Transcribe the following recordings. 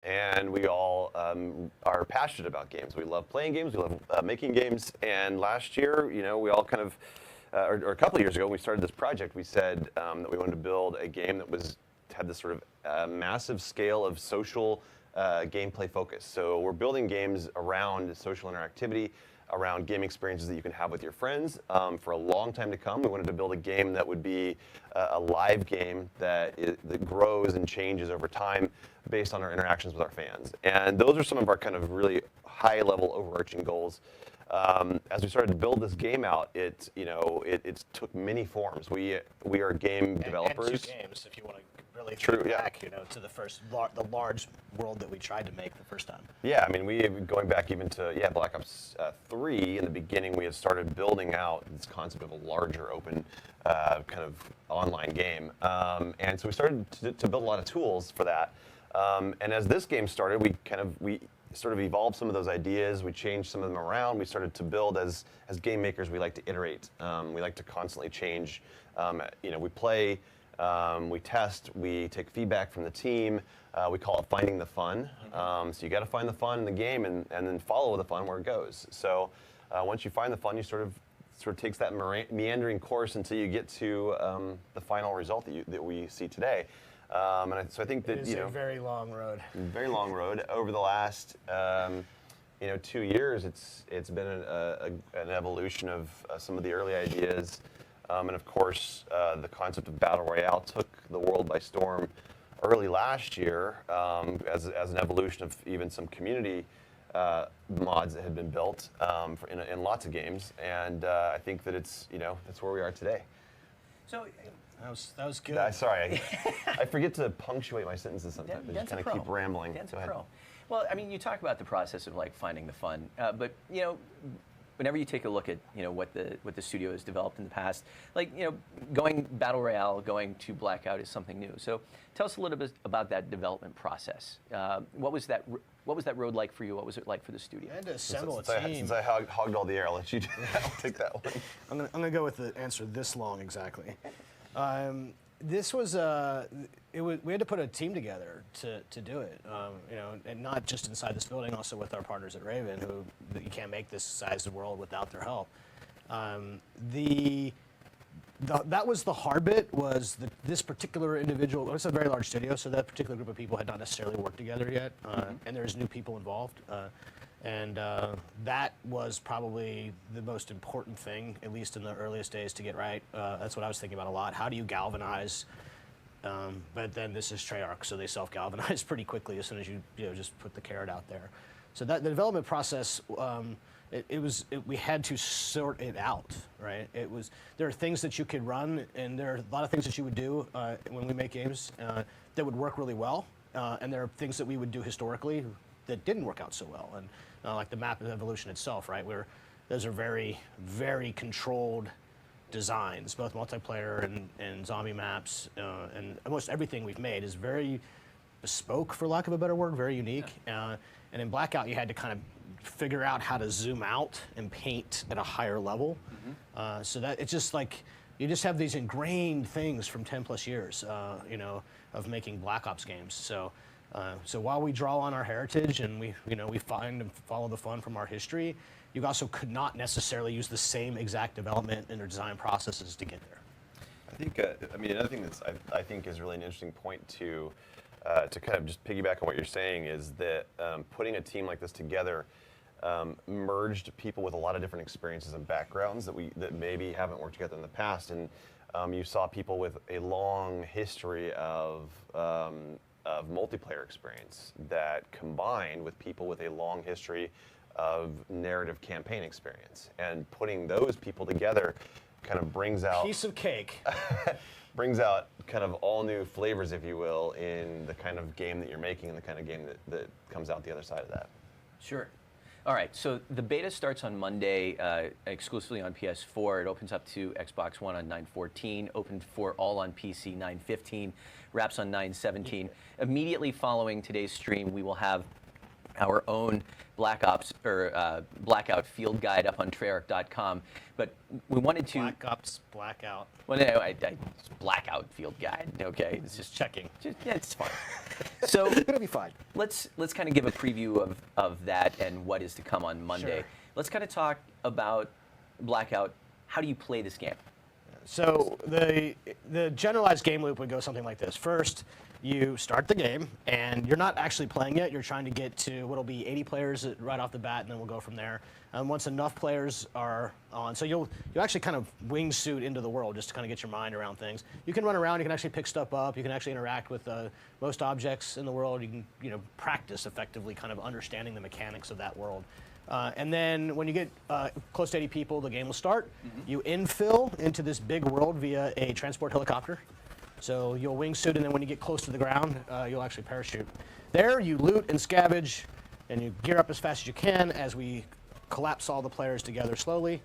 and we all are passionate about games. We love playing games, we love making games, and last year, we all kind of, or a couple of years ago, when we started this project, we said that we wanted to build a game that had this sort of massive scale of social gameplay focus. So we're building games around social interactivity, around game experiences that you can have with your friends for a long time to come. We wanted to build a game that would be a live game that grows and changes over time based on our interactions with our fans. And those are some of our kind of really high-level overarching goals. As we started to build this game out, it took many forms. We are game developers. And 2 games, if you want to really True, think yeah. back, to the large world that we tried to make the first time. Yeah, I mean, going back even to Black Ops 3. In the beginning, we had started building out this concept of a larger open kind of online game, and so we started to build a lot of tools for that. And as this game started, we sort of evolved some of those ideas. We changed some of them around. We started to build as game makers. We like to iterate. We like to constantly change. We play. We test, we take feedback from the team, we call it finding the fun. So you got to find the fun in the game and then follow the fun where it goes. So once you find the fun, you sort of takes that meandering course until you get to the final result that we see today. So I think that, it's a very long road. Very long road. Over the last 2 years, it's been an evolution of some of the early ideas. And of course, the concept of Battle Royale took the world by storm early last year as an evolution of even some community mods that had been built in lots of games. And I think that that's where we are today. So that was good. Sorry, I forget to punctuate my sentences sometimes. I just kind of keep rambling. Dan's a pro. Well, I mean, you talk about the process of finding the fun, but whenever you take a look at what the studio has developed in the past, going Battle Royale, going to Blackout is something new. So tell us a little bit about that development process. What was that road like for you? What was it like for the studio? I had to assemble a team. Since I hogged all the air, I'll let you I'll take that one. I'm gonna go with the answer this long exactly. This was we had to put a team together to do it, and not just inside this building, also with our partners at Raven, who you can't make this size of world without their help. That was the hard bit. Was this particular individual? It's a very large studio, so that particular group of people had not necessarily worked together yet, and there's new people involved. And that was probably the most important thing, at least in the earliest days, to get right. That's what I was thinking about a lot. How do you galvanize? But then this is Treyarch, so they self-galvanize pretty quickly as soon as you just put the carrot out there. So that the development process, we had to sort it out, right? There are things that you could run, and there are a lot of things that you would do when we make games that would work really well, and there are things that we would do historically that didn't work out so well, and like the map evolution itself, right? Those are very, very controlled designs, both multiplayer and zombie maps, and almost everything we've made is very bespoke, for lack of a better word, very unique. And in Blackout, you had to kind of figure out how to zoom out and paint at a higher level, so that it's just like you just have these ingrained things from 10 plus years, of making Black Ops games. So while we draw on our heritage and we find and follow the fun from our history, you also could not necessarily use the same exact development and or design processes to get there. I think, another thing I think is really an interesting point to kind of just piggyback on what you're saying is that putting a team like this together merged people with a lot of different experiences and backgrounds that maybe haven't worked together in the past, and you saw people with a long history of multiplayer experience that combined with people with a long history of narrative campaign experience, and putting those people together kind of brings out piece of cake. Brings out kind of all new flavors, if you will, in the kind of game that you're making and the kind of game that comes out the other side of that. Sure. All right, so the beta starts on Monday exclusively on PS4. It opens up to Xbox One on 9/14, opened for all on PC 9/15, wraps on 9/17. Immediately following today's stream, we will have our own Blackout field guide up on Treyarch.com. But we wanted to Black Ops, Blackout. Well, no, it's Blackout field guide. Okay, it's just Checking. yeah, it's fine. So It'll be fine. let's kind of give a preview of that and what is to come on Monday. Sure. Let's kind of talk about Blackout. How do you play this game? So the generalized game loop would go something like this. First, you start the game, and you're not actually playing yet. You're trying to get to what'll be 80 players right off the bat, and then we'll go from there. Once enough players are on, so you'll actually kind of wingsuit into the world just to kind of get your mind around things. You can run around. You can actually pick stuff up. You can actually interact with most objects in the world. You can practice effectively, kind of understanding the mechanics of that world. And then when you get close to 80 people, the game will start. You infill into this big world via a transport helicopter. So you'll wingsuit, and then when you get close to the ground, you'll actually parachute. There, you loot and scavenge, and you gear up as fast as you can as we collapse all the players together slowly.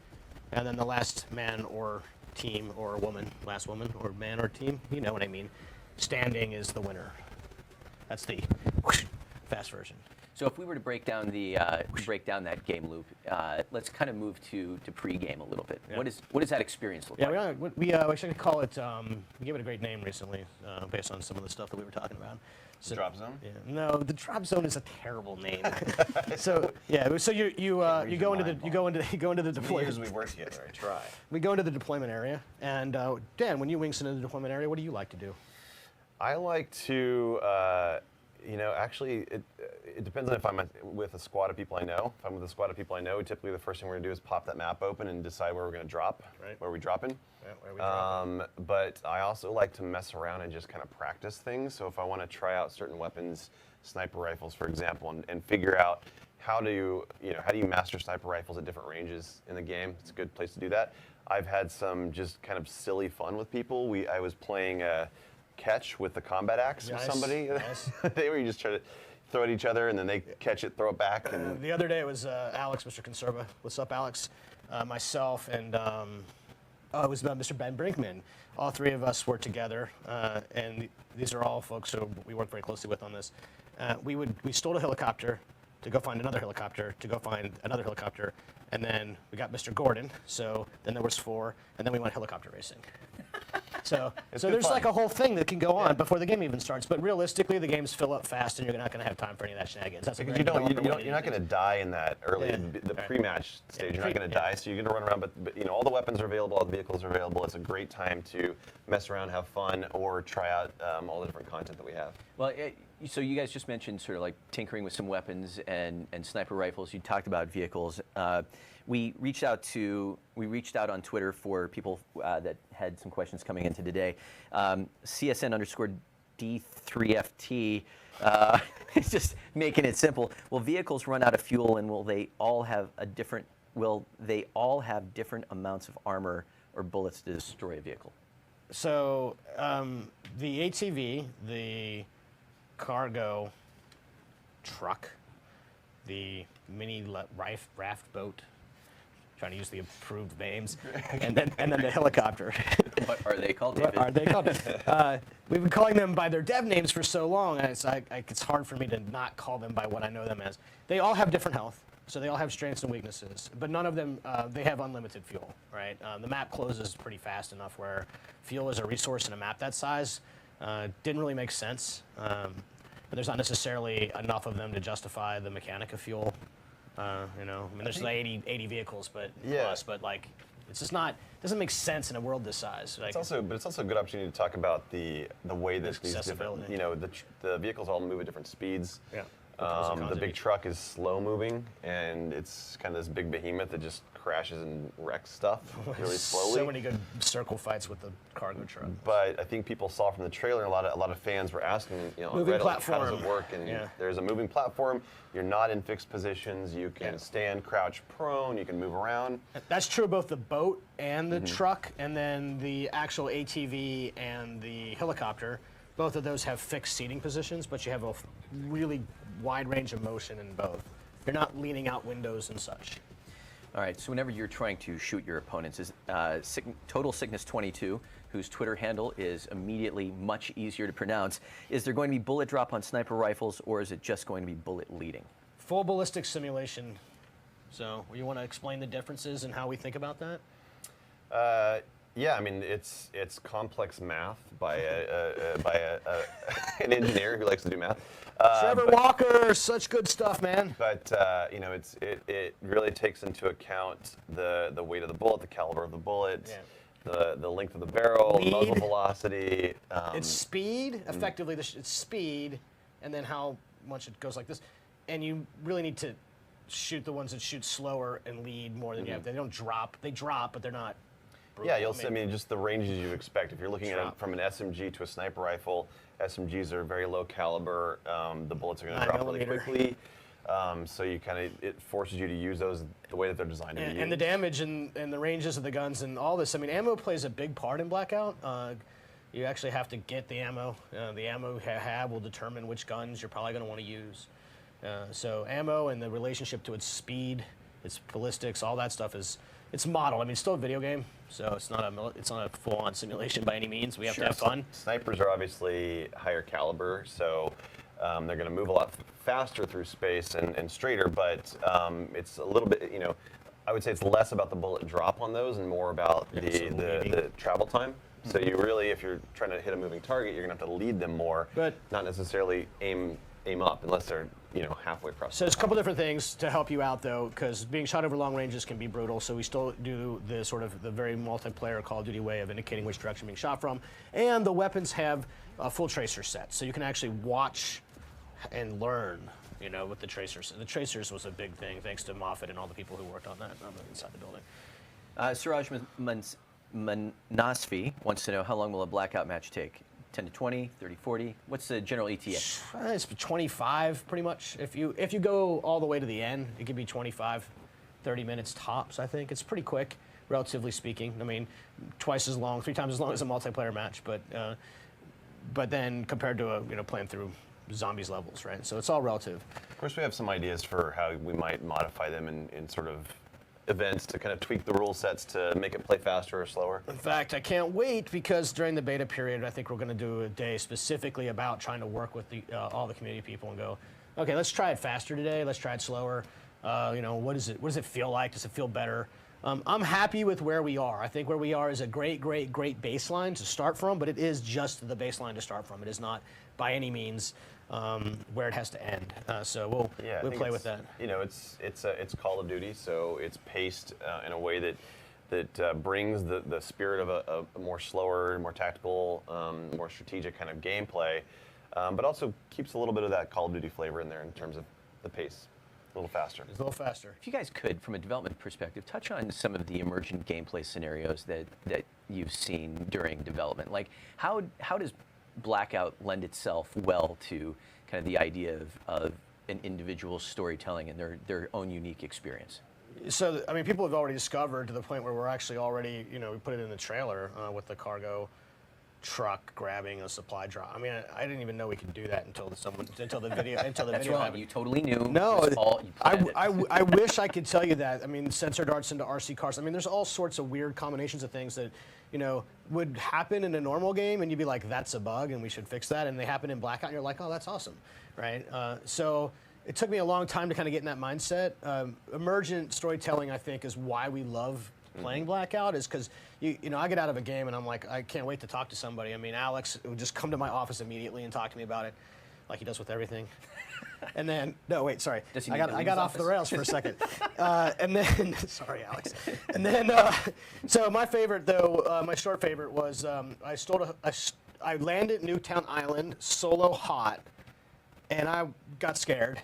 And then the last man or team or woman, last woman or man or team, you know what I mean, standing is the winner. That's the fast version. So if we were to break down that game loop, let's kind of move to pre-game a little bit. Yeah. What does that experience look like? Yeah, we actually call it. We gave it a great name recently, based on some of the stuff that we were talking about. So, Drop zone? Yeah. No, the drop zone is a terrible name. So yeah, so you go into the deployment. Years we've worked together. I try. We go into the deployment area, and Dan, when you wings into the deployment area, what do you like to do? I like to, actually, it depends on if I'm with a squad of people I know. If I'm with a squad of people I know, typically the first thing we're going to do is pop that map open and decide where we're going to drop, Right. where we dropping. Yeah, where we dropping. But I also like to mess around and just kind of practice things. So if I want to try out certain weapons, sniper rifles, for example, and figure out how do you master sniper rifles at different ranges in the game. It's a good place to do that. I've had some just kind of silly fun with people. I was playing catch with the combat axe with somebody. Nice. They were just trying to throw at each other, and then they catch it, throw it back. And The other day it was Alex, Mr. Conserva. What's up, Alex? Myself, and it was Mr. Ben Brinkman. All three of us were together, and these are all folks who we work very closely with on this. We stole a helicopter to go find another helicopter, to go find another helicopter, and then we got Mr. Gordon. So then there was 4, and then we went helicopter racing. So there's fun. like a whole thing that can go on before the game even starts. But realistically, the games fill up fast, and you're not going to have time for any of that shenanigans. That's a because very you're not going to die in that early, Yeah. the Right. pre-match stage. Yeah, You're not going to die, so you're going to run around. But all the weapons are available, all the vehicles are available. It's a great time to mess around, have fun, or try out all the different content that we have. Well, so you guys just mentioned sort of like tinkering with some weapons and sniper rifles. You talked about vehicles. We reached out on Twitter for people that had some questions coming into today. CSN_D3FT is just making it simple. Will vehicles run out of fuel, and will they all have different amounts of armor or bullets to destroy a vehicle? So the ATV, the cargo truck, the mini raft boat, trying to use the approved names, and then the helicopter. What are they called, What David? are they called? We've been calling them by their dev names for so long, and it's hard for me to not call them by what I know them as. They all have different health, so they all have strengths and weaknesses, but none of them, they have unlimited fuel, right? The map closes pretty fast enough where fuel is a resource in a map that size. Didn't really make sense, but there's not necessarily enough of them to justify the mechanic of fuel. I mean, there's like 80 vehicles, but like, it's just not, doesn't make sense in a world this size. Like, It's also a good opportunity to talk about the way that these different, Accessibility. the vehicles all move at different speeds. Yeah. The big truck is slow moving, and it's kind of this big behemoth that just crashes and wrecks stuff really slowly. So many good circle fights with the cargo truck. But I think people saw from the trailer, a lot of fans were asking, Moving Reddit, like, how does platform. it work? And Yeah. there's a moving platform. You're not in fixed positions. You can Yeah. stand, crouch, prone. You can move around. That's true of both the boat and the truck, and then the actual ATV and the helicopter. Both of those have fixed seating positions, but you have a really wide range of motion in both. You're not leaning out windows and such. All right, so whenever you're trying to shoot your opponents, is Total Sickness 22, whose Twitter handle is immediately much easier to pronounce, is there going to be bullet drop on sniper rifles, or is it just going to be bullet leading? Full ballistic simulation. So you want to explain the differences and how we think about that? Yeah, I mean it's complex math by an engineer who likes to do math. Trevor Walker, such good stuff, man. But you know, it really takes into account the weight of the bullet, the caliber of the bullet, the length of the barrel, Lead. muzzle velocity. It's speed, effectively. It's speed, and then how much it goes like this. And you really need to shoot the ones that shoot slower and lead more than you have. They don't drop. They drop, but they're not. Brutal. Yeah, you'll see. I mean, just the ranges you expect. If you're looking at it Drop. from an SMG to a sniper rifle, SMGs are very low caliber. The bullets are going to 9 drop really millimeter. quickly. So you it forces you to use those the way that they're designed to be used. And the damage and the ranges of the guns and all this. I mean, ammo plays a big part in Blackout. You actually have to get the ammo. The ammo you have will determine which guns you're probably going to want to use. So ammo and the relationship to its speed, its ballistics, all that stuff it's modeled. I mean, it's still a video game, so it's not a full-on simulation by any means. We have to have fun. Snipers are obviously higher caliber, so they're going to move a lot faster through space and straighter, but it's a little bit, you know, I would say it's less about the bullet drop on those and more about the travel time. So you really, if you're trying to hit a moving target, you're going to have to lead them more, But- not necessarily aim up unless they're, you know, halfway across. So there's a couple different things to help you out, though, because being shot over long ranges can be brutal. So we still do the sort of the very multiplayer Call of Duty way of indicating which direction being shot from, and the weapons have a full tracer set, so you can actually watch and learn, you know, with the tracers. The tracers was a big thing, thanks to Moffat and all the people who worked on that inside the building. Siraj Manasfi wants to know, how long will a Blackout match take? 10 to 20, 30, 40? What's the general ETA? It's 25, pretty much. If you go all the way to the end, it could be 25, 30 minutes tops, I think. It's pretty quick, relatively speaking. I mean, twice as long, 3 times as long as a multiplayer match, but then compared to playing through zombies levels, right? So it's all relative. Of course, we have some ideas for how we might modify them in sort of events to kind of tweak the rule sets to make it play faster or slower. In fact, I can't wait because during the beta period, I think we're going to do a day specifically about trying to work with all the community people and go, okay, let's try it faster today. Let's try it slower. What does it feel like? Does it feel better? I'm happy with where we are. I think where we are is a great baseline to start from, but it is just the baseline to start from. It is not by any means where it has to end. So we'll play with that. You know, it's Call of Duty, so it's paced in a way that brings the spirit of a more slower, more tactical, more strategic kind of gameplay, but also keeps a little bit of that Call of Duty flavor in there in terms of the pace. A little faster. It's a little faster. If you guys could, from a development perspective, touch on some of the emergent gameplay scenarios that you've seen during development. Like, how does Blackout lend itself well to kind of the idea of an individual storytelling and their own unique experience? So, I mean, people have already discovered to the point where we're actually already, we put it in the trailer with the cargo truck grabbing a supply drop. I mean, I didn't even know we could do that until the video. That's wrong. happened. You totally knew. No, I I wish I could tell you that. I mean, sensor darts into RC cars. I mean, there's all sorts of weird combinations of things that, would happen in a normal game, and you'd be like, that's a bug, and we should fix that. And they happen in Blackout, and you're like, oh, that's awesome, right? So it took me a long time to kind of get in that mindset. Emergent storytelling, I think, is why we love playing Blackout, is because I get out of a game and I'm like, I can't wait to talk to somebody. I mean, Alex would just come to my office immediately and talk to me about it, like he does with everything. And then, no, wait, sorry. I got off the rails for a second. And then, sorry, Alex. And then, so my favorite though, my short favorite was I landed Newtown Island solo hot, and I got scared.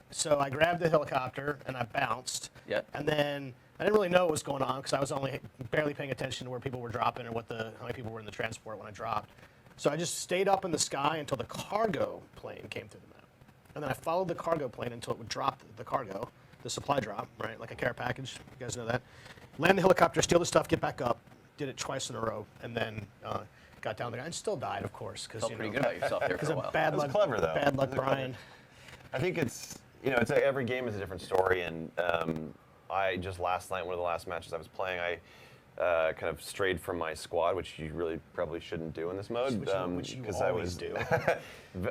So I grabbed the helicopter and I bounced. Yep. And then I didn't really know what was going on because I was only barely paying attention to where people were dropping or how many people were in the transport when I dropped. So I just stayed up in the sky until the cargo plane came through the map. And then I followed the cargo plane until it would drop the cargo, the supply drop, right? Like a care package. You guys know that. Land the helicopter, steal the stuff, get back up. Did it twice in a row. And then got down there and still died, of course. Felt pretty good about yourself there for a while. Bad luck, clever, though. Bad luck, Brian. I think it's like every game is a different story, and I just last night, one of the last matches I was playing, kind of strayed from my squad, which you really probably shouldn't do in this mode. Which you always do.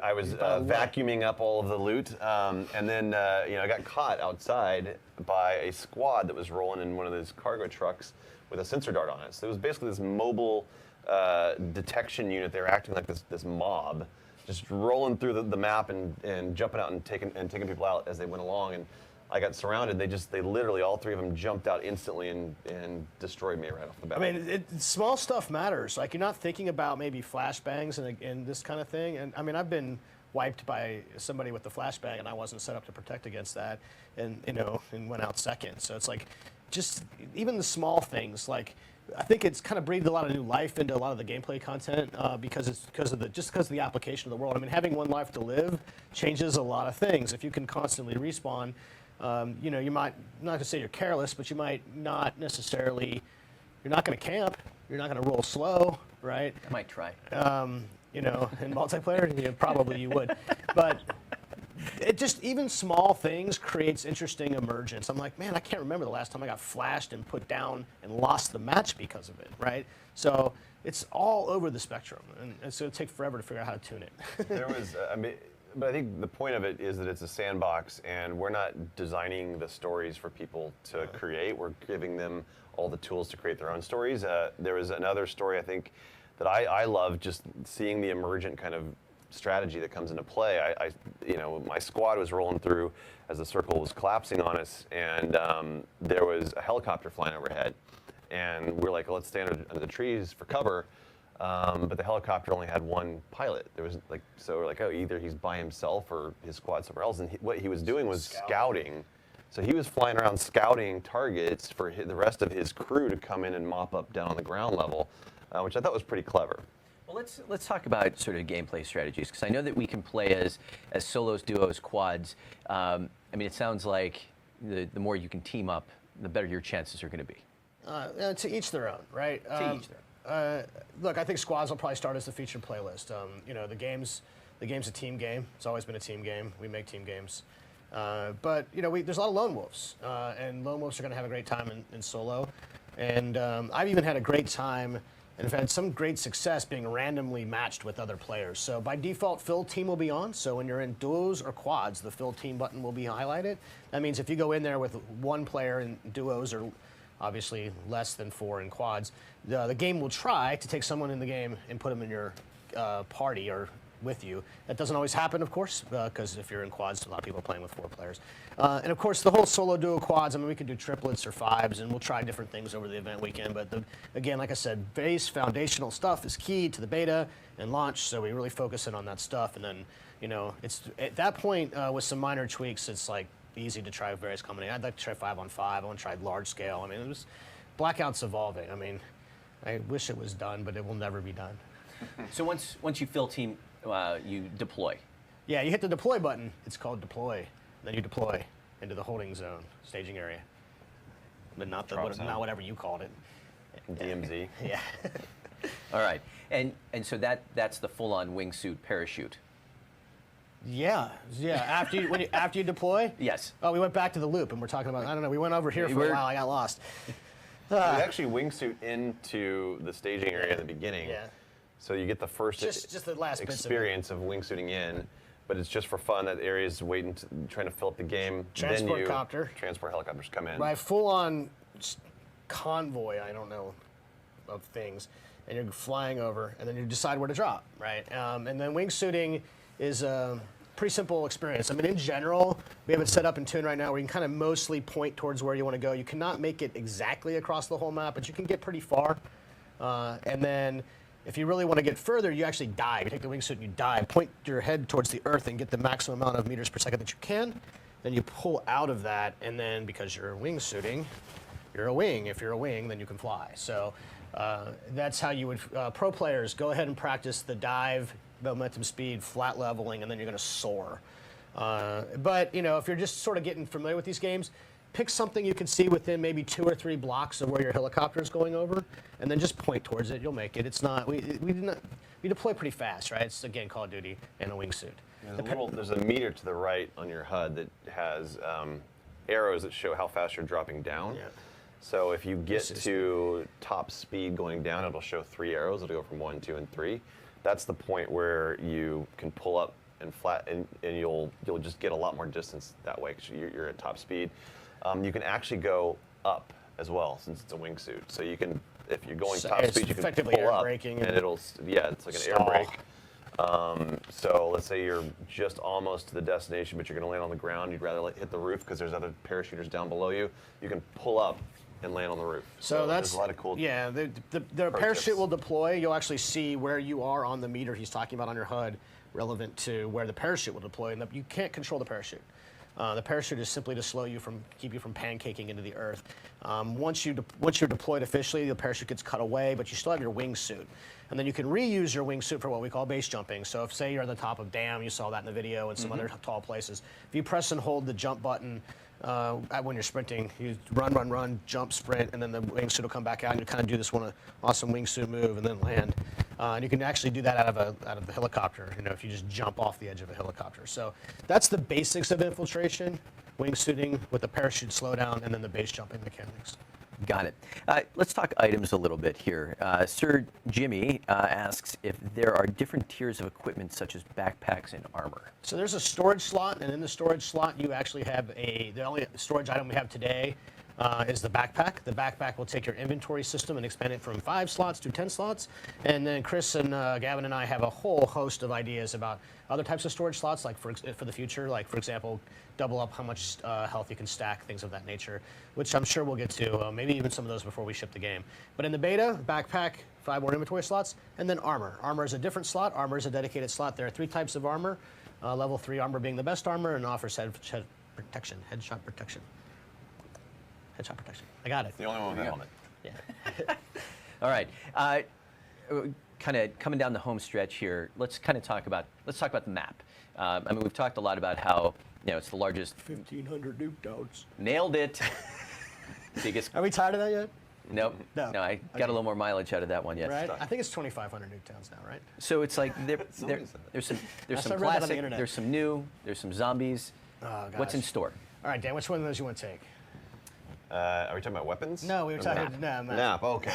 I was vacuuming up all of the loot, and then I got caught outside by a squad that was rolling in one of those cargo trucks with a sensor dart on it. So it was basically this mobile detection unit. They were acting like this mob, just rolling through the map and jumping out and taking people out as they went along. And I got surrounded. They literally, all three of them jumped out instantly and destroyed me right off the bat. I mean, small stuff matters. Like, you're not thinking about maybe flashbangs and this kind of thing. And I mean, I've been wiped by somebody with the flashbang, and I wasn't set up to protect against that, and went out second. So it's like, just even the small things. Like, I think it's kind of breathed a lot of new life into a lot of the gameplay content because of the application of the world. I mean, having one life to live changes a lot of things. If you can constantly respawn. You might, not to say you're careless, but you might not necessarily, you're not going to camp, you're not going to roll slow, right? I might try. In multiplayer, probably you would. But it just, even small things creates interesting emergence. I'm like, man, I can't remember the last time I got flashed and put down and lost the match because of it, right? So it's all over the spectrum, and it's going to take forever to figure out how to tune it. There was, but I think the point of it is that it's a sandbox, and we're not designing the stories for people to create. We're giving them all the tools to create their own stories. There was another story, I think, that I love, just seeing the emergent kind of strategy that comes into play. My squad was rolling through as the circle was collapsing on us, and there was a helicopter flying overhead, and we're like, let's stay under the trees for cover. But the helicopter only had one pilot. So we're like, oh, either he's by himself or his squad somewhere else. And what he was doing was scouting. So he was flying around scouting targets for the rest of his crew to come in and mop up down on the ground level, which I thought was pretty clever. Well, let's talk about sort of gameplay strategies, because I know that we can play as solos, duos, quads. I mean, it sounds like the more you can team up, the better your chances are going to be. To each their own, right? To each their own. Look, I think squads will probably start as the featured playlist. The game's a team game. It's always been a team game. We make team games. But there's a lot of lone wolves, and lone wolves are going to have a great time in solo. And I've even had a great time, and have had some great success being randomly matched with other players. So by default, fill team will be on. So when you're in duos or quads, the fill team button will be highlighted. That means if you go in there with one player in duos, or obviously less than 4 in quads, the game will try to take someone in the game and put them in your party or with you. That doesn't always happen, of course, because if you're in quads, a lot of people are playing with 4 players. And of course, the whole solo duo quads, I mean, we could do triplets or 5s, and we'll try different things over the event weekend. But again, like I said, base foundational stuff is key to the beta and launch, so we really focus in on that stuff. And then, it's at that point, with some minor tweaks, it's like easy to try various combinations. I'd like to try 5-on-5. I want to try large scale. I mean, Blackout's evolving. I mean, I wish it was done, but it will never be done. So once you fill team, you deploy. Yeah, you hit the deploy button. It's called deploy. Then you deploy into the holding zone, staging area. But not whatever you called it. DMZ. Yeah. All right, and so that's the full-on wingsuit parachute. Yeah. After you deploy. Yes. Oh, we went back to the loop, and we're talking about. I don't know. We went over here for a while. I got lost. You actually wingsuit into the staging area at the beginning. Yeah. So you get the first just the last experience of wingsuiting in, but it's just for fun. That area is trying to fill up the game. Transport helicopters come in. Right, full-on convoy. I don't know of things, and you're flying over, and then you decide where to drop. Right, and then wingsuiting is a pretty simple experience. I mean, in general, we have it set up in Tune right now where you can kind of mostly point towards where you want to go. You cannot make it exactly across the whole map, but you can get pretty far. And then if you really want to get further, you actually dive. You take the wingsuit and you dive. Point your head towards the earth and get the maximum amount of meters per second that you can. Then you pull out of that, and then because you're wingsuiting, you're a wing. If you're a wing, then you can fly. So that's how you would, pro players, go ahead and practice the dive, momentum, speed, flat leveling, and then you're going to soar. But if you're just sort of getting familiar with these games, pick something you can see within maybe 2 or 3 blocks of where your helicopter is going over, and then just point towards it. You'll make it. It's not. We deploy pretty fast, right? It's again Call of Duty and a wingsuit. There's a meter to the right on your HUD that has arrows that show how fast you're dropping down. Yeah. So if you get to top speed going down, it'll show 3 arrows. It'll go from 1, 2, and 3. That's the point where you can pull up and flat, and you'll just get a lot more distance that way because you're at top speed. You can actually go up as well since it's a wingsuit. So you can, if you're going top speed, you can pull up, and it'll, it's like an air brake. So let's say you're just almost to the destination, but you're going to land on the ground. You'd rather hit the roof because there's other parachuters down below you. You can pull up and land on the roof. So that's there's a lot of cool. Yeah, the parachute will deploy. You'll actually see where you are on the meter he's talking about on your HUD, relevant to where the parachute will deploy. And you can't control the parachute. The parachute is simply to keep you from pancaking into the earth. Once you're deployed officially, the parachute gets cut away, but you still have your wingsuit. And then you can reuse your wingsuit for what we call base jumping. So if, say, you're on the top of Dam, you saw that in the video, and some other tall places. If you press and hold the jump button when you're sprinting, you run, jump, sprint, and then the wingsuit will come back out, and you kind of do this awesome wingsuit move and then land. And you can actually do that out of the helicopter, if you just jump off the edge of a helicopter. So that's the basics of infiltration, wingsuiting with the parachute slowdown, and then the base jumping mechanics. Got it. Let's talk items a little bit here. Sir Jimmy asks if there are different tiers of equipment such as backpacks and armor. So there's a storage slot, and in the storage slot you actually have the only storage item we have today is the backpack. The backpack will take your inventory system and expand it from 5 slots to 10 slots. And then Chris and Gavin and I have a whole host of ideas about other types of storage slots, like for the future, like for example, double up how much health you can stack, things of that nature, which I'm sure we'll get to, maybe even some of those before we ship the game. But in the beta, backpack, 5 more inventory slots, and then armor. Armor is a different slot. Armor is a dedicated slot. There are 3 types of armor, level 3 armor being the best armor, and offers headshot protection. Headshot protection. I got it. The only one with that helmet. Yeah. All right. Kind of coming down the home stretch here. Let's talk about the map. I mean, we've talked a lot about how it's the largest. 1,500 Nuketowns. Nailed it. Biggest. Are we tired of that yet? Nope. No. I got a little more mileage out of that one yet. Right. I think it's 2,500 Nuketowns now, right? So it's like there's some classic, there's some new, there's some zombies. Oh, What's in store? All right, Dan. Which one of those you want to take? Are we talking about weapons? No, we were talking map. map. Map. Okay.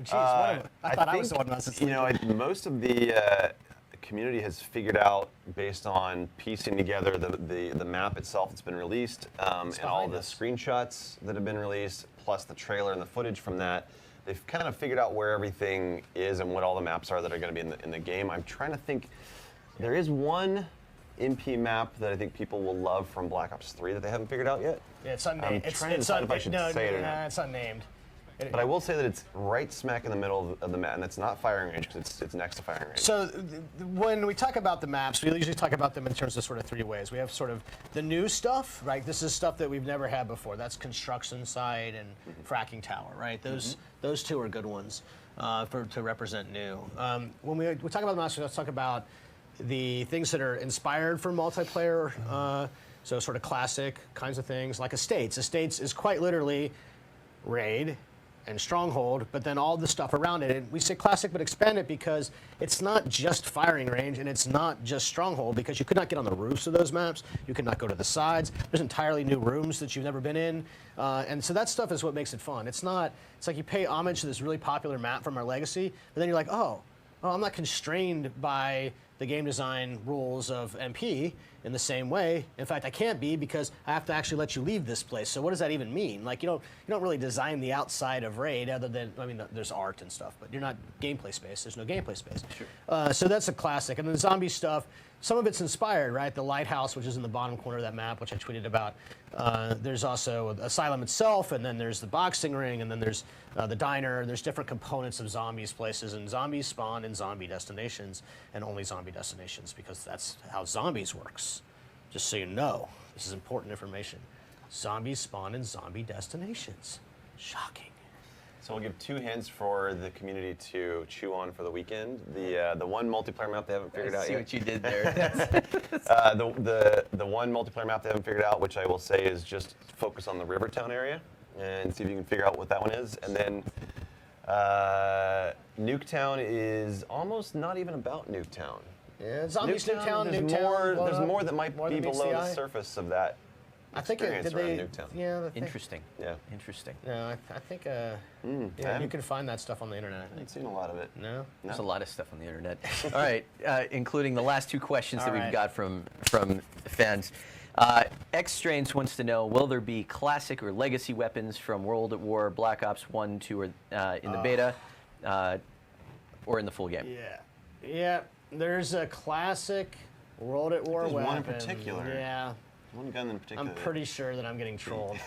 Jeez, I thought I was the one that was most of the community has figured out, based on piecing together the map itself that's been released, and all the screenshots that have been released, plus the trailer and the footage from that. They've kind of figured out where everything is and what all the maps are that are going to be in the game. I'm trying to think. There is one MP map that I think people will love from Black Ops 3 that they haven't figured out yet. Yeah, it's unnamed. I'm trying to decide if I should say it or not. It's unnamed. But I will say that it's right smack in the middle of the map, and it's not firing range because it's next to firing range. So when we talk about the maps, we usually talk about them in terms of sort of 3 ways. We have sort of the new stuff, right? This is stuff that we've never had before. That's construction site and fracking tower, right? Those 2 are good ones to represent new. When we talk about the maps, let's talk about the things that are inspired for multiplayer. So sort of classic kinds of things, like Estates. Estates is quite literally Raid and Stronghold, but then all the stuff around it. And we say classic, but expand it because it's not just firing range and it's not just Stronghold, because you could not get on the roofs of those maps. You could not go to the sides. There's entirely new rooms that you've never been in. And so that stuff is what makes it fun. It's like you pay homage to this really popular map from our legacy, but then you're like, oh, I'm not constrained by the game design rules of MP in the same way. In fact, I can't be, because I have to actually let you leave this place. So what does that even mean? Like, you don't really design the outside of Raid, other than, I mean, there's art and stuff, but you're not gameplay space. There's no gameplay space. Sure. So that's a classic. And then the zombie stuff, some of it's inspired, right? The lighthouse, which is in the bottom corner of that map, which I tweeted about. There's also Asylum itself, and then there's the boxing ring, and then there's the diner. There's different components of zombies places, and zombies spawn in zombie destinations, and only zombie destinations, because that's how zombies works. Just so you know, this is important information. Zombies spawn in zombie destinations. Shocking. So we'll give 2 hints for the community to chew on for the weekend. The one multiplayer map they haven't figured out yet. See what you did there. The one multiplayer map they haven't figured out, which I will say is just focus on the Rivertown area and see if you can figure out what that one is. And then Nuketown is almost not even about Nuketown. Yeah, Zombies Nuketown, there's more that might be below the surface of that I think experience did around they? Nuketown. Yeah. I think, Interesting. Yeah. Interesting. No, I think. Yeah, haven't- you can find that stuff on the internet. I I think. haven't seen a lot of it. No. There's a lot of stuff on the internet. All right, including the last two questions that All we've right. got from fans. X Strains wants to know: will there be classic or legacy weapons from World at War, Black Ops 1, 2, or in the beta, or in the full game? Yeah. Yeah. There's a classic World at War there's weapon. one in particular. Yeah. One gun in particular. I'm pretty sure that I'm getting trolled.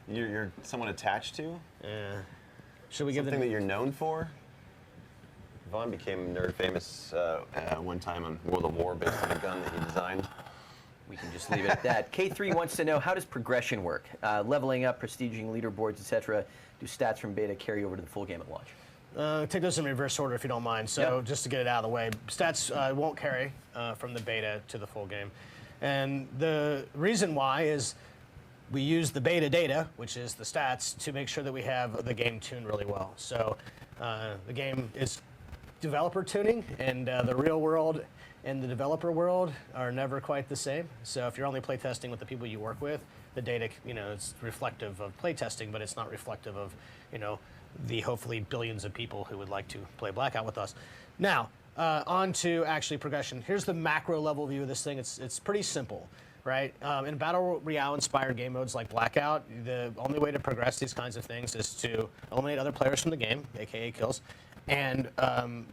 You're someone attached to? Yeah. Should we give Something them? that you're known for? Vaughn became nerd famous one time on World of War based on a gun that he designed. We can just leave it at that. K3 wants to know: how does progression work? Leveling up, prestiging, leaderboards, etc. Do stats from beta carry over to the full game at launch? Take those in reverse order if you don't mind. So Yep. just to get it out of the way, stats won't carry from the beta to the full game. And the reason why is we use the beta data, which is the stats, to make sure that we have the game tuned really well. So the game is developer tuning, and the real world and the developer world are never quite the same. So if you're only playtesting with the people you work with, the data, it's reflective of playtesting, but it's not reflective of, the hopefully billions of people who would like to play Blackout with us. Now, on to actually progression. Here's the macro level view of this thing. It's pretty simple, right? In Battle Royale inspired game modes like Blackout, the only way to progress these kinds of things is to eliminate other players from the game, aka kills, and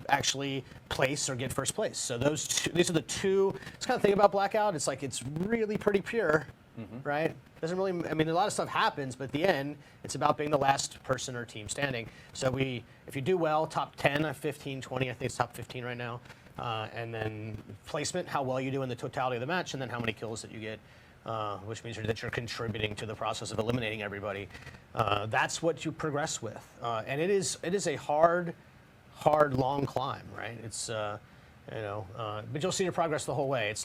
actually place or get first place. So these are the two. It's kind of thing about Blackout. It's like it's really pretty pure, right? Doesn't really. I mean, a lot of stuff happens, but at the end, it's about being the last person or team standing. So if you do well, top 10, 15, 20. I think it's top 15 right now. And then placement, how well you do in the totality of the match, and then how many kills that you get, which means that you're contributing to the process of eliminating everybody. That's what you progress with, and it is a hard, long climb, right? It's but you'll see your progress the whole way. It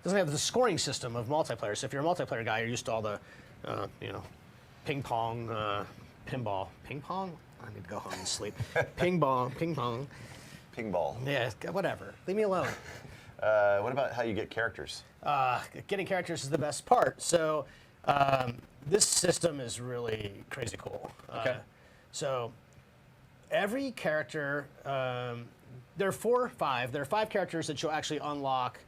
doesn't have the scoring system of multiplayer. So if you're a multiplayer guy, you're used to all the, ping pong, pinball, ping pong. I need to go home and sleep. Ping pong. Ping ball. Yeah, whatever. Leave me alone. What about how you get characters? Getting characters is the best part. So this system is really crazy cool. Okay. So every character, there are 4 or 5. There are 5 characters that you'll actually unlock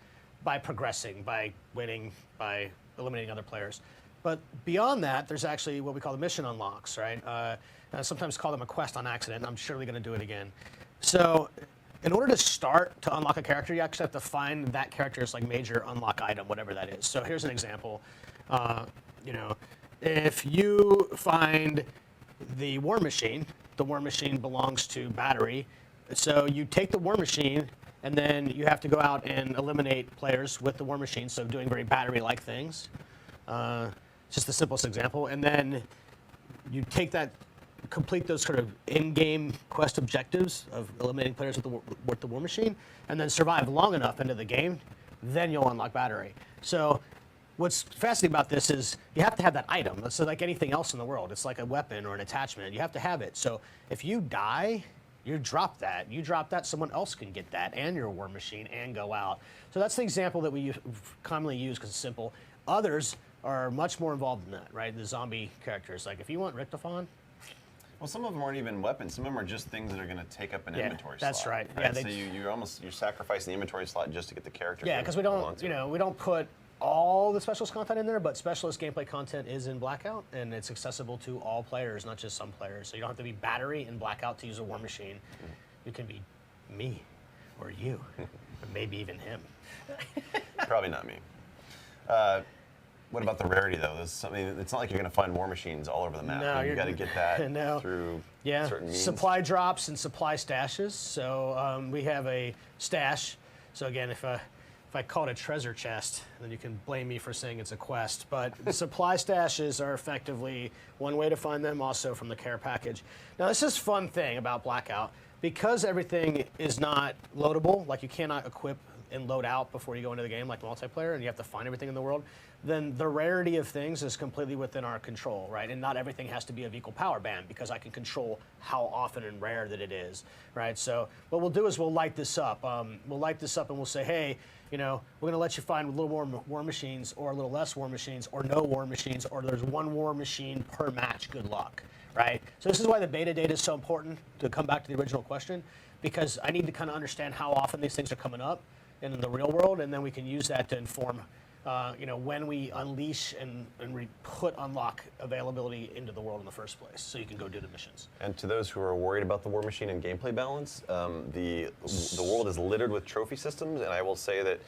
by progressing, by winning, by eliminating other players. But beyond that, there's actually what we call the mission unlocks, right? I sometimes call them a quest on accident, and I'm surely going to do it again. So in order to start to unlock a character, you actually have to find that character's major unlock item, whatever that is. So here's an example. If you find the War Machine belongs to Battery. So you take the War Machine, and then you have to go out and eliminate players with the War Machine, so doing very Battery-like things. Just the simplest example. And then you take that, complete those sort of in-game quest objectives of eliminating players with the War Machine, and then survive long enough into the game, then you'll unlock Battery. So what's fascinating about this is you have to have that item. So like anything else in the world, it's like a weapon or an attachment. You have to have it. So if you die, you drop that. You drop that, someone else can get that and your War Machine and go out. So that's the example that we commonly use because it's simple. Others are much more involved in that, right? The zombie characters. Like if you want Richtophon, Well, some of them aren't even weapons. Some of them are just things that are going to take up an inventory slot. That's right. Yeah, so you're sacrificing the inventory slot just to get the character. yeah, because we don't, we don't put all the specialist content in there, but specialist gameplay content is in Blackout, and it's accessible to all players, not just some players. So you don't have to be Battery in Blackout to use a War Machine. You can be me, or you, or maybe even him. Probably not me. What about the rarity, though? There's something. It's not like you're going to find War Machines all over the map. No, you got to get that no. through Yeah, certain means. supply drops and supply stashes. So we have a stash. So again, if I call it a treasure chest, then you can blame me for saying it's a quest. But the supply stashes are effectively one way to find them, also from the care package. Now, this is fun thing about Blackout. Because everything is not loadable, like you cannot equip and load out before you go into the game like multiplayer, and you have to find everything in the world, then the rarity of things is completely within our control, right? And not everything has to be of equal power band because I can control how often and rare that it is, right? So what we'll do is we'll light this up. We'll light this up and we'll say, hey, we're going to let you find a little more war machines or a little less war machines or no war machines, or there's one war machine per match. Good luck, right? So this is why the beta data is so important, to come back to the original question, because I need to kind of understand how often these things are coming up in the real world, and then we can use that to inform when we unleash and we put unlock availability into the world in the first place, so you can go do the missions. And to those who are worried about the war machine and gameplay balance, the world is littered with trophy systems, and I will say that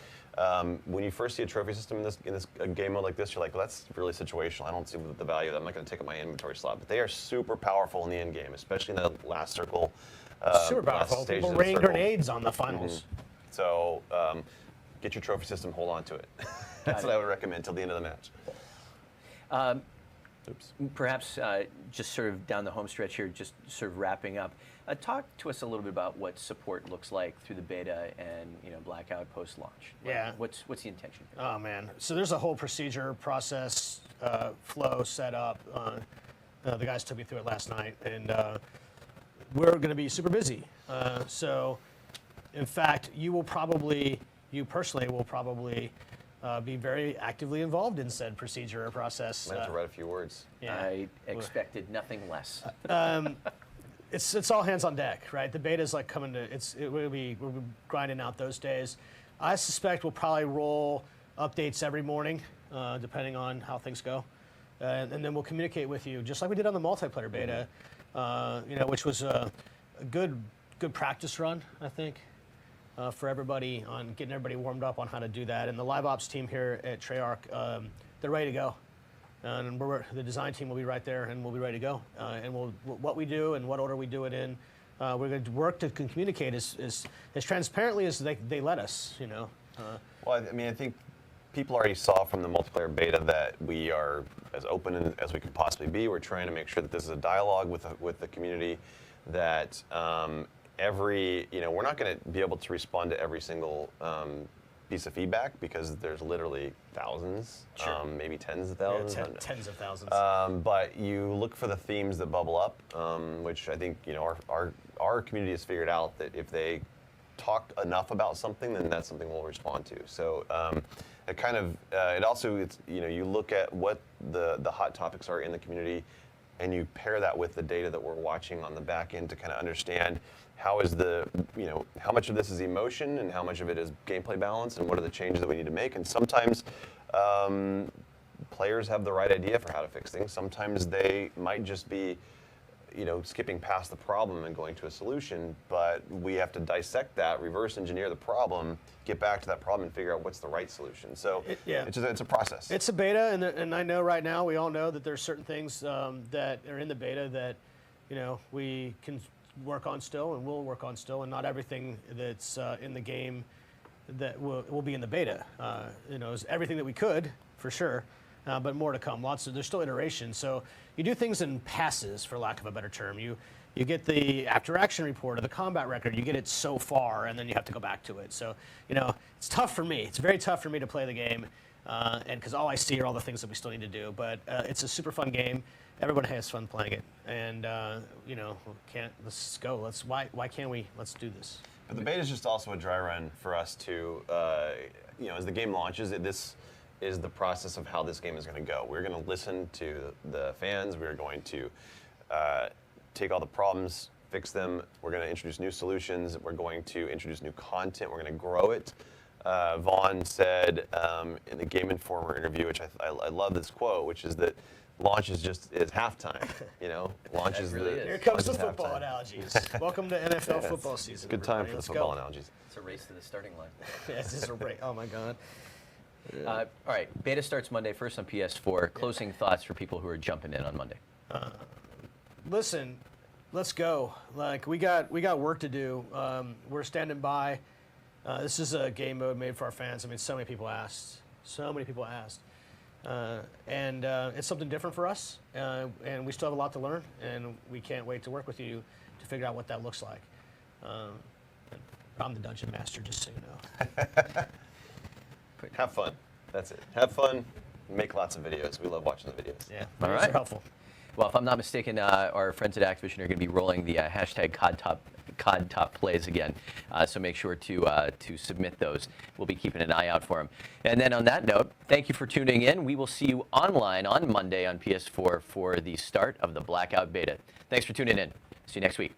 when you first see a trophy system in this game mode like this, you're like, well, that's really situational. I don't see the value of that. I'm not going to take up my inventory slot. But they are super powerful in the end game, especially in the last circle. Super powerful. People rain grenades on the finals. So get your trophy system, hold on to it. That's what I would recommend till the end of the match. Oops. Perhaps just sort of down the home stretch here, just sort of wrapping up. Talk to us a little bit about what support looks like through the beta and Blackout post-launch. Yeah. What's the intention here? Oh man, so there's a whole procedure, process, flow set up. The guys took me through it last night, and we're going to be super busy. So, in fact, you personally will probably be very actively involved in said procedure or process. I have to write a few words. Yeah. I expected nothing less. It's all hands on deck, right? The beta's like coming to we'll be grinding out those days. I suspect we'll probably roll updates every morning, depending on how things go, and then we'll communicate with you just like we did on the multiplayer beta, which was a good practice run, I think. For everybody on getting everybody warmed up on how to do that. And the live ops team here at Treyarch, they're ready to go. And the design team will be right there, and we'll be ready to go. And what we do and what order we do it in, we're going to work to communicate as transparently as they let us. Well, I think people already saw from the multiplayer beta that we are as open as we could possibly be. We're trying to make sure that this is a dialogue with the community, that we're not going to be able to respond to every single piece of feedback, because there's literally thousands, maybe tens of thousands. Yeah, tens of thousands. But you look for the themes that bubble up, which I think our community has figured out that if they talk enough about something, then that's something we'll respond to. So you look at what the hot topics are in the community, and you pair that with the data that we're watching on the back end to kind of understand how much of this is emotion and how much of it is gameplay balance, and what are the changes that we need to make. And sometimes players have the right idea for how to fix things. Sometimes they might just be skipping past the problem and going to a solution, but we have to dissect that, reverse engineer the problem, get back to that problem, and figure out what's the right solution. So it's a process. It's a beta, and I know right now, we all know that there's certain things that are in the beta that we can work on still and will work on still, and not everything that's in the game that will be in the beta. Is everything that we could, for sure, but more to come. There's still iteration. So you do things in passes, for lack of a better term. You get the after action report or the combat record. You get it so far, and then you have to go back to it. So it's tough for me. It's very tough for me to play the game, and because all I see are all the things that we still need to do. But it's a super fun game. Everybody has fun playing it, and let's go. Why can't we? Let's do this. But the beta is just also a dry run for us to, as the game launches, this is the process of how this game is going to go. We're going to listen to the fans. We're going to take all the problems, fix them. We're going to introduce new solutions. We're going to introduce new content. We're going to grow it. Vaughn said in the Game Informer interview, which I love this quote, which is that launch is halftime. Launch is really the. is. Here comes the launch is football halftime. analogies. Welcome to NFL football season. Good time for the Let's football go. analogies. It's a race to the starting line. Yes, this is a break. Oh my God. All right, beta starts Monday, first on PS4. Closing thoughts for people who are jumping in on Monday. Listen, let's go. We got work to do. We're standing by. This is a game mode made for our fans. I mean, so many people asked. And it's something different for us. And we still have a lot to learn. And we can't wait to work with you to figure out what that looks like. I'm the dungeon master, just so you know. Have fun. That's it. Have fun. Make lots of videos. We love watching the videos. Yeah, All videos right. are helpful. Well, if I'm not mistaken, our friends at Activision are going to be rolling the hashtag COD top plays again. So make sure to submit those. We'll be keeping an eye out for them. And then on that note, thank you for tuning in. We will see you online on Monday on PS4 for the start of the Blackout beta. Thanks for tuning in. See you next week.